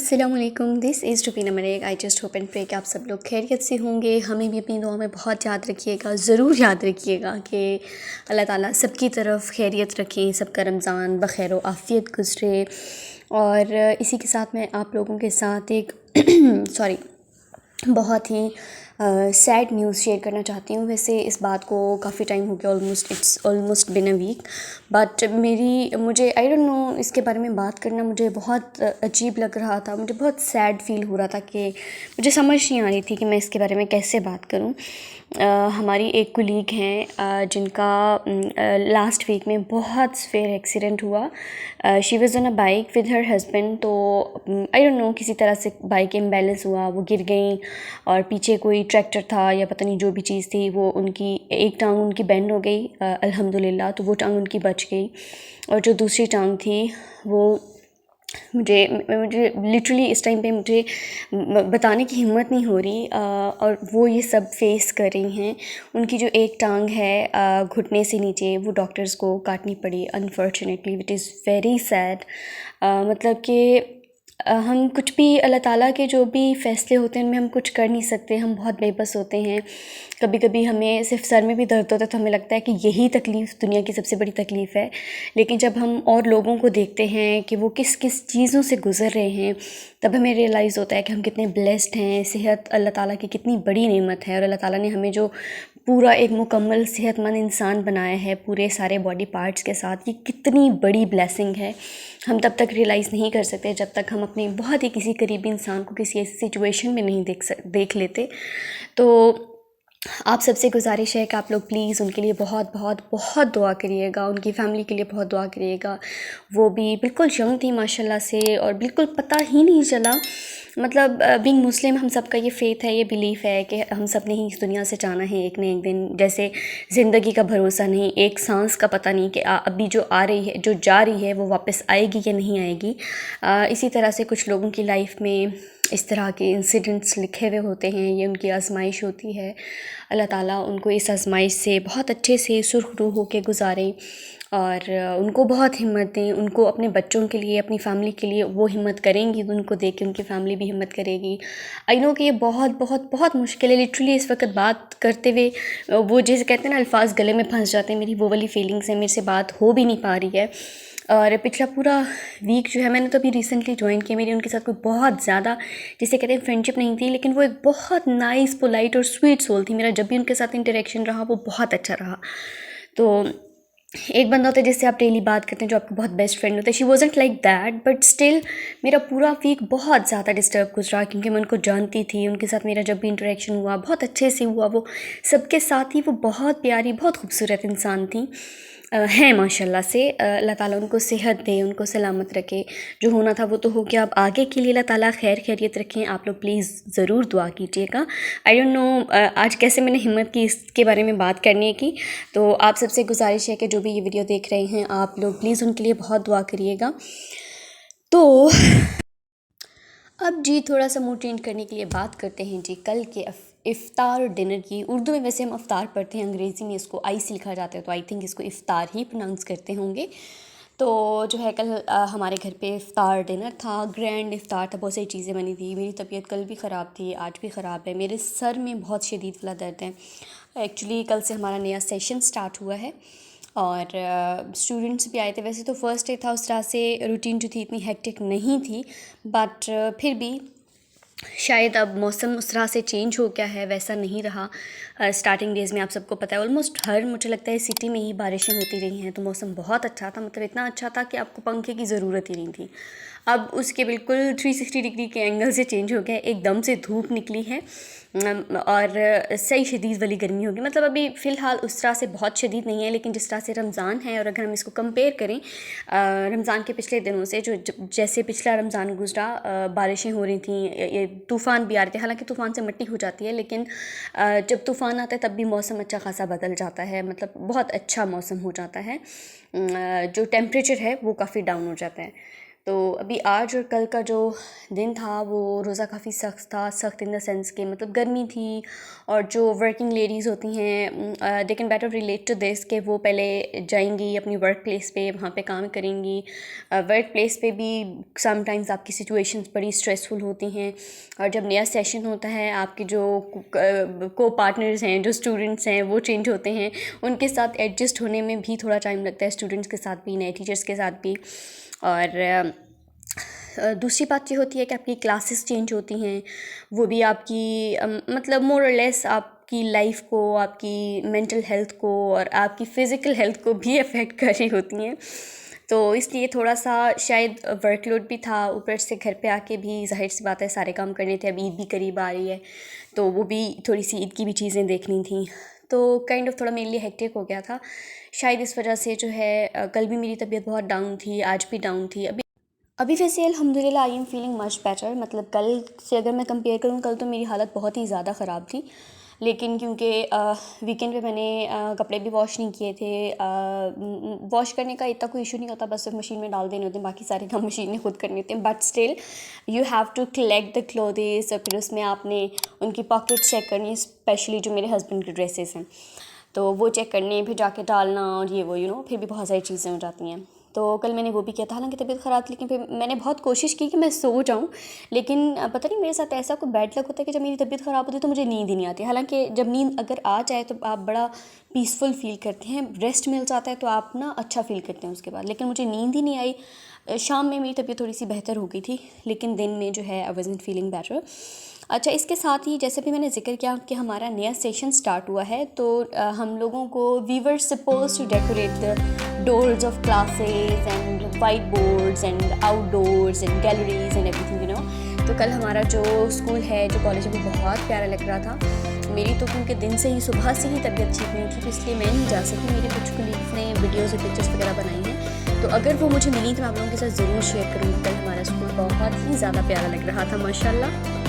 अस्सलामुअलैकुम, this is Rubina Malik. I just hope and pray कि आप सब लोग खैरियत से होंगे। हमें भी अपनी दुआ में बहुत याद रखिएगा, ज़रूर याद रखिएगा कि अल्लाह ताला सबकी तरफ खैरियत रखें, सबका रमज़ान बख़ैर व आफ़ियत गुज़रे। और इसी के साथ मैं आप लोगों के साथ एक सॉरी बहुत ही सैड न्यूज़ शेयर करना चाहती हूँ। वैसे इस बात को काफ़ी टाइम हो गया, it's almost been a week, but मुझे आई डोंट नो, इसके बारे में बात करना मुझे बहुत अजीब लग रहा था। मुझे बहुत सैड फील हो रहा था कि मुझे समझ नहीं आ रही थी कि मैं इसके बारे में कैसे बात करूँ। हमारी एक कुलीग हैं जिनका लास्ट वीक में बहुत सेवियर एक्सीडेंट हुआ। She was on a bike with her husband. तो आई डोंट नो, किसी तरह से बाइक इम्बैलेंस हुआ, वो गिर गई और पीछे कोई ट्रैक्टर था या पता नहीं जो भी चीज़ थी, वो उनकी एक टांग उनकी बेंड हो गई अल्हम्दुलिल्लाह, तो वो टांग उनकी बच गई। और जो दूसरी टांग थी वो मुझे लिटरली इस टाइम पे मुझे बताने की हिम्मत नहीं हो रही। और वो ये सब फेस कर रही हैं। उनकी जो एक टांग है घुटने से नीचे, वो डॉक्टर्स को काटनी पड़ी unfortunately, which is very sad. मतलब कि हम कुछ भी, अल्लाह ताला के जो भी फ़ैसले होते हैं उनमें हम कुछ कर नहीं सकते। हम बहुत बेबस होते हैं। कभी कभी हमें सिर्फ सर में भी दर्द होता है तो हमें लगता है कि यही तकलीफ़ दुनिया की सबसे बड़ी तकलीफ़ है। लेकिन जब हम और लोगों को देखते हैं कि वो किस किस चीज़ों से गुज़र रहे हैं, तब हमें रियलाइज़ होता है कि हम कितने ब्लेस्ड हैं। सेहत अल्लाह ताला की कितनी बड़ी नेमत है, और अल्लाह ताला ने हमें जो पूरा एक मुकम्मल सेहतमंद इंसान बनाया है पूरे सारे बॉडी पार्ट्स के साथ, ये कितनी बड़ी ब्लेसिंग है। हम तब तक रियलाइज़ नहीं कर सकते जब तक हम अपने बहुत ही किसी करीबी इंसान को किसी ऐसी सिचुएशन में नहीं देख लेते। तो आप सबसे गुजारिश है कि आप लोग प्लीज़ उनके लिए बहुत बहुत बहुत दुआ करिएगा, उनकी फ़ैमिली के लिए बहुत दुआ करिएगा। वो भी बिल्कुल यंग थी माशाल्लाह से, और बिल्कुल पता ही नहीं चला। मतलब बीइंग मुस्लिम हम सब का ये फ़ेथ है, ये बिलीफ़ है कि हम सब ने ही इस दुनिया से जाना है एक न एक दिन। जैसे ज़िंदगी का भरोसा नहीं, एक सांस का पता नहीं कि अभी जो आ रही है, जो जा रही है, वो वापस आएगी या नहीं आएगी। इसी तरह से कुछ लोगों की लाइफ में इस तरह के इंसिडेंट्स लिखे हुए होते हैं, ये उनकी आजमाइश होती है। अल्लाह ताला उनको इस आजमाइश से बहुत अच्छे से सुरखरू होकर गुजारें, और उनको बहुत हिम्मत दें। उनको अपने बच्चों के लिए, अपनी फ़ैमिली के लिए वो हिम्मत करेंगी तो उनको देख के उनकी फ़ैमिली भी हिम्मत करेगी। आई नो कि ये बहुत बहुत बहुत मुश्किल है। लिटरली इस वक्त बात करते हुए वो जैसे कहते हैं ना, अल्फाज गले में फंस जाते हैं। मेरी वो वाली फीलिंग्स है, मेरे से बात हो भी नहीं पा रही है। और पिछला पूरा वीक जो है, मैंने तो अभी रिसेंटली ज्वाइन किया, मेरी उनके साथ कोई बहुत ज़्यादा जिसे कहते हैं फ्रेंडशिप नहीं थी, लेकिन वो एक बहुत नाइस, पोलाइट और स्वीट सोल थी। मेरा जब भी उनके साथ इंटरेक्शन रहा वो बहुत अच्छा रहा। तो एक बंदा होता है जिससे आप डेली बात करते हैं, जो आपका बहुत बेस्ट फ्रेंड होता है। She wasn't like that, but still मेरा पूरा वीक बहुत ज़्यादा डिस्टर्ब गुजरा, क्योंकि मैं उनको जानती थी। उनके साथ मेरा जब भी इंटरेक्शन हुआ बहुत अच्छे से हुआ। वो सबके साथ ही वो बहुत प्यारी, बहुत खूबसूरत इंसान थी, हैं माशाल्लाह से। अल्लाह ताला उनको सेहत दे, उनको सलामत रखे। जो होना था वो तो हो गया, अब आगे के लिए अल्लाह ताला खैर खैरियत रखें। आप लोग प्लीज़ ज़रूर दुआ कीजिएगा। आई डोंट नो आज कैसे मैंने हिम्मत की इसके बारे में बात करने की। तो आप सबसे गुजारिश है कि जो भी ये वीडियो देख रहे हैं, आप लोग प्लीज़ उनके लिए बहुत दुआ करिएगा। तो अब जी थोड़ा सा मूड चेंज करने के लिए बात करते हैं जी कल के इफ़्तार और डिनर की। उर्दू में वैसे हम अफ्तार पढ़ते हैं, अंग्रेज़ी में इसको आइस लिखा जाता है, तो आई थिंक इसको इफ़्तार ही प्रोनाउंस करते होंगे। तो जो है कल हमारे घर पे इफ़्तार डिनर था, ग्रैंड इफ़्तार था, बहुत सारी चीज़ें बनी थी। मेरी तबीयत कल भी ख़राब थी, आज भी ख़राब है। मेरे सर में बहुत शदीद वाला दर्द है। एक्चुअली कल से हमारा नया सेशन स्टार्ट हुआ है और स्टूडेंट्स भी आए थे। वैसे तो फ़र्स्ट डे था, उस तरह से रूटीन जो थी इतनी हेक्टिक नहीं थी, बट फिर भी शायद अब मौसम उस तरह से चेंज हो गया है, वैसा नहीं रहा। स्टार्टिंग डेज़ में आप सबको पता है ऑलमोस्ट हर, मुझे लगता है, सिटी में ही बारिशें होती रही हैं, तो मौसम बहुत अच्छा था। मतलब इतना अच्छा था कि आपको पंखे की ज़रूरत ही नहीं थी। अब उसके बिल्कुल 360 डिग्री के एंगल से चेंज हो गया, एकदम से धूप निकली है और सही शदीद वाली गर्मी होगी। मतलब अभी फ़िलहाल उस तरह से बहुत शदीद नहीं है, लेकिन जिस तरह से रमज़ान है, और अगर हम इसको कंपेयर करें रमज़ान के पिछले दिनों से, जो जैसे पिछला रमज़ान गुजरा, बारिशें हो रही थी, ये तूफ़ान भी आ रहे थे। हालांकि तूफ़ान से मिट्टी हो जाती है, लेकिन जब तूफ़ान आता है तब भी मौसम अच्छा खासा बदल जाता है। मतलब बहुत अच्छा मौसम हो जाता है, जो टेम्परेचर है वो काफ़ी डाउन हो जाता है। तो अभी आज और कल का जो दिन था वो रोज़ा काफ़ी सख्त था, सख्त इन द सेंस कि मतलब गर्मी थी, और जो वर्किंग लेडीज़ होती हैं they can better relate to this कि वो पहले जाएंगी अपनी वर्क प्लेस पे, वहाँ पे काम करेंगी। वर्क प्लेस पे भी समटाइम्स आपकी सिचुएशंस बड़ी स्ट्रेसफुल होती हैं, और जब नया सेशन होता है आपके जो को पार्टनर्स हैं, जो स्टूडेंट्स हैं, वो चेंज होते हैं, उनके साथ एडजस्ट होने में भी थोड़ा टाइम लगता है, स्टूडेंट्स के साथ भी, नए टीचर्स के साथ भी। और दूसरी बात ये होती है कि आपकी क्लासेस चेंज होती हैं, वो भी आपकी मतलब मोर और लेस आपकी लाइफ को, आपकी मेंटल हेल्थ को और आपकी फ़िज़िकल हेल्थ को भी अफेक्ट कर रही होती हैं। तो इसलिए थोड़ा सा शायद वर्कलोड भी था, ऊपर से घर पे आके भी ज़ाहिर सी बात है सारे काम करने थे। अब ईद भी करीब आ रही है, तो वो भी थोड़ी सी ईद की भी चीज़ें देखनी थी, तो काइंड ऑफ थोड़ा मेरे लिए हेक्टिक हो गया था। शायद इस वजह से जो है कल भी मेरी तबीयत बहुत डाउन थी, आज भी डाउन थी। अभी वैसे अल्हम्दुलिल्लाह I am feeling much better. मतलब कल से अगर मैं कंपेयर करूँ, कल तो मेरी हालत बहुत ही ज़्यादा ख़राब थी, लेकिन क्योंकि वीकेंड पे मैंने कपड़े भी वॉश नहीं किए थे, वॉश करने का इतना कोई इशू नहीं होता, बस सिर्फ मशीन में डाल देने होते हैं, बाकी सारे काम मशीन में खुद करने होते हैं। But still you have to collect the clothes, और फिर उसमें आपने उनकी पॉकेट चेक करनी, स्पेशली जो मेरे हस्बैंड की ड्रेसेस हैं, तो वो चेक करने, फिर जाके डालना, और ये वो फिर भी बहुत सारी चीज़ें हो जाती हैं। तो कल मैंने वो भी किया था, हालांकि तबीयत ख़राब थी, लेकिन फिर मैंने बहुत कोशिश की कि मैं सो जाऊं, लेकिन पता नहीं मेरे साथ ऐसा कोई बैड लक होता है कि जब मेरी तबीयत ख़राब होती है तो मुझे नींद ही नहीं आती। हालांकि जब नींद अगर आ जाए तो आप बड़ा पीसफुल फील करते हैं, रेस्ट मिल जाता है तो आप ना अच्छा फील करते हैं उसके बाद, लेकिन मुझे नींद ही नहीं आई। शाम में मेरी तबीयत थोड़ी सी बेहतर हो गई थी, लेकिन दिन में जो है आई वाज़न्ट फीलिंग बेटर। अच्छा, इसके साथ ही जैसे भी मैंने ज़िक्र किया कि हमारा नया सेशन स्टार्ट हुआ है, तो हम लोगों को we were suppose to decorate the doors of classes and white boards and outdoors and galleries and everything तो कल हमारा जो स्कूल है, जो कॉलेज है, वो बहुत प्यारा लग रहा था। मेरी तो क्योंकि दिन से ही, सुबह से ही तबीयत ठीक नहीं थी, तो इसलिए मैं नहीं जा सकी। मेरे कुछ कलीग्स ने वीडियोज़ और पिक्चर्स वगैरह बनाई हैं, तो अगर वो मुझे मिली तो मैं आप लोगों के साथ ज़रूर शेयर करूँगी। कल हमारा स्कूल बहुत ही ज़्यादा प्यारा लग रहा था, माशाल्लाह।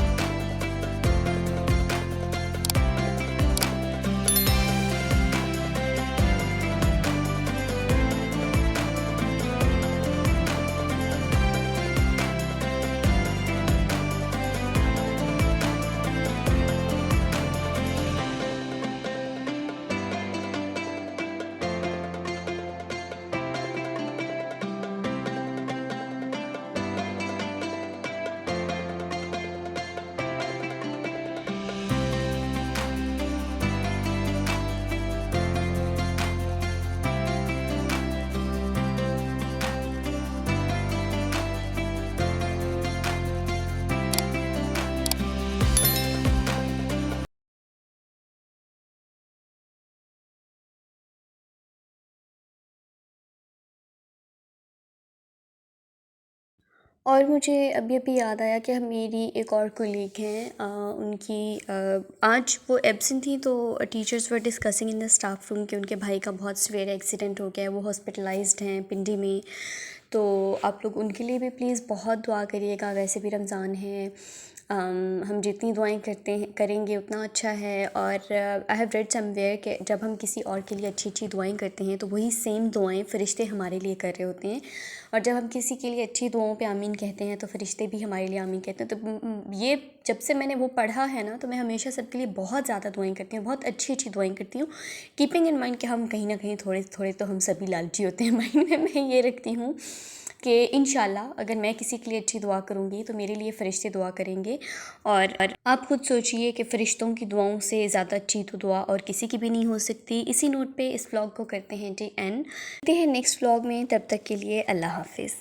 और मुझे अभी अभी याद आया कि मेरी एक और कोलीग हैं, उनकी आज वो एब्सेंट थी, तो teachers were discussing in the staff room कि उनके भाई का बहुत सीवियर एक्सीडेंट हो गया है, वो हॉस्पिटलाइज्ड हैं पिंडी में। तो आप लोग उनके लिए भी प्लीज़ बहुत दुआ करिएगा। वैसे भी रमज़ान है, हम जितनी दुआएं करेंगे उतना अच्छा है। और आई हैव रेड समवेयर कि जब हम किसी और के लिए अच्छी अच्छी दुआएं करते हैं तो वही सेम दुआएं फ़रिश्ते हमारे लिए कर रहे होते हैं, और जब हम किसी के लिए अच्छी दुआओं पे आमीन कहते हैं तो फ़रिश्ते भी हमारे लिए आमीन कहते हैं। तो ये जब से मैंने वो पढ़ा है ना, तो मैं हमेशा सबके लिए बहुत ज़्यादा दुआएं करती हूँ, बहुत अच्छी अच्छी दुआएं करती हूँ, कीपिंग इन माइंड कि हम कहीं ना कहीं थोड़े थोड़े तो हम सभी लालची होते हैं। माइंड में मैं ये रखती हूँ कि इंशाल्लाह अगर मैं किसी के लिए अच्छी दुआ करूँगी तो मेरे लिए फ़रिश्ते दुआ करेंगे। और आप खुद सोचिए कि फ़रिश्तों की दुआओं से ज़्यादा अच्छी तो दुआ और किसी की भी नहीं हो सकती। इसी नोट पे इस व्लॉग को करते हैं जी एंड। मिलते हैं नेक्स्ट व्लॉग में, तब तक के लिए अल्लाह हाफिज़।